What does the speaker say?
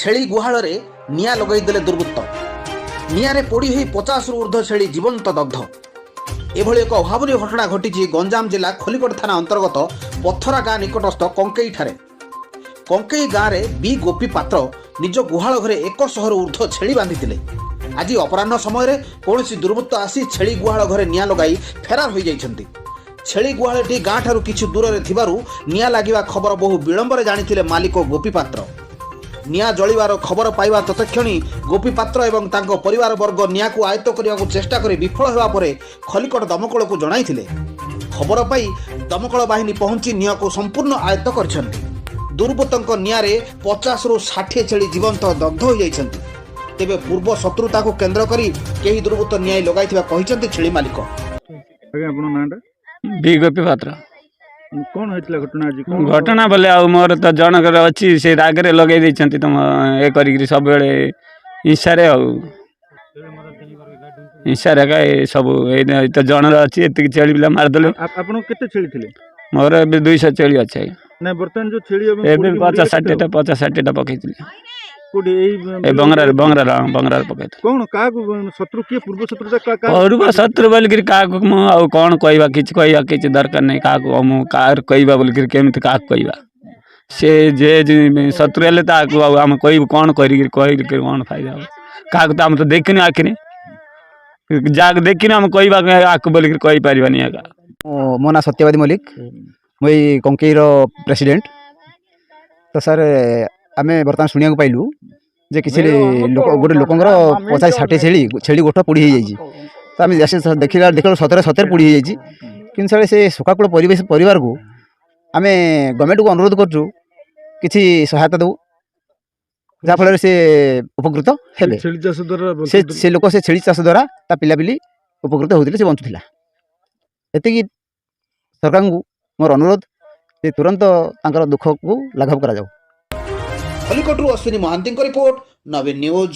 छेली गुहाल निआं लगईदेले दुर्वृत्त निआरे पोड़ी होई 50 रु ऊर्ध्व छेली जीवंत दग्ध। एभली एक अभावन घटना घटी गंजाम जिला खलिकोट थाना अंतर्गत पथरा गाँ निकटस्थ कंकेई ठारे। कंकेई गाँव में बी गोपी पात्र निज गुहाल घरे 100 रु ऊर्ध्व छेली बांधिथिले। आज अपराह्न समय कौन दुर्वृत्त आसी छेली गुहाल घरे निआं लगाई फेरार हो जाइछन्ति। छेली गुहालटी गाँ ठारू किछु दूर में थिबारु निआं लागिबा खबर बहु विलंबर जानिथिले मालिक गोपी पात्र। निआं जलिबार खबर पाइबा तत्क्षणी गोपी पात्र एवं तांको परिवार वर्ग निआं को आयत्त करने को चेष्टा कर विफल होगा पर खलिकोट दमकल को जणाइथिले। खबर पाई दमकल बाहिनी पहुंची निआं को संपूर्ण आयत्त करछन्ति। दुर्वृत्तଙ୍କ निआरे 50 रु 60 छेली जीवंत दग्ध हो जाइछन्ति। तेबे पूर्व शत्रुता को केंद्र करी केही दुर्वृत्त निआं लगाइथिबा कहिछन्ति छेली मालिक। आज्ञा आपन नांटा बी गोपी पात्र कौन होइतला घटना आज घटना बोले आ मोर तो जनकर अच्छी से रागरे लगे देछन्ति तुम ए करी सब बेले ईर्ष्या ईर्ष्या का सब ए तो जनर अच्छी एति छेली बिला मार देले। आपन केते छेली थिले? मोर ए 200 छेली अछि। ना बर्तन जो छेली एबे 50-60 टा पकैतिले कोडी ए बंगरा पकैत कौन का शत्रु के पूर्व शत्रु का पूर्व शत्रु बोल गिर का को आ कोन कहबा किछ दरकार नहीं का को हम कार कहबा बोल गिर केमति का कहबा से जे शत्रु हेले ता को हम कहब कोन करी कोन फायदा का को हम तो देखिन आखिने जाग देखिन हम कहबा आक बोल गिर कहि परिबानी आका। मो ना सत्यवादी मलिक मुई कंकेईर प्रेसिडेंट। तो सर आमे बर्तमान शुणिया पाइलु जे किसी गोटे लोकर 50-60 छेली गोठ पोड़ी हो जाइए। तो आम देखला सतरे पोड़ी हो जाइए कि सर से शोकाकूल परिवेश परिवार को आम गवर्नमेंट को अनुरोध करूँ किसी सहायता दो जहाँफल से उपकृत हे से लोक से छेली चाष द्वारा ता पिलापिली उपकृत होते से बंचुला। एति सरकार को मोर अनुरोध जे तुरंत दुख को लाघव करा जाओ। खलिकोटरू अश्विनी महांती रिपोर्ट नवीन न्यूज।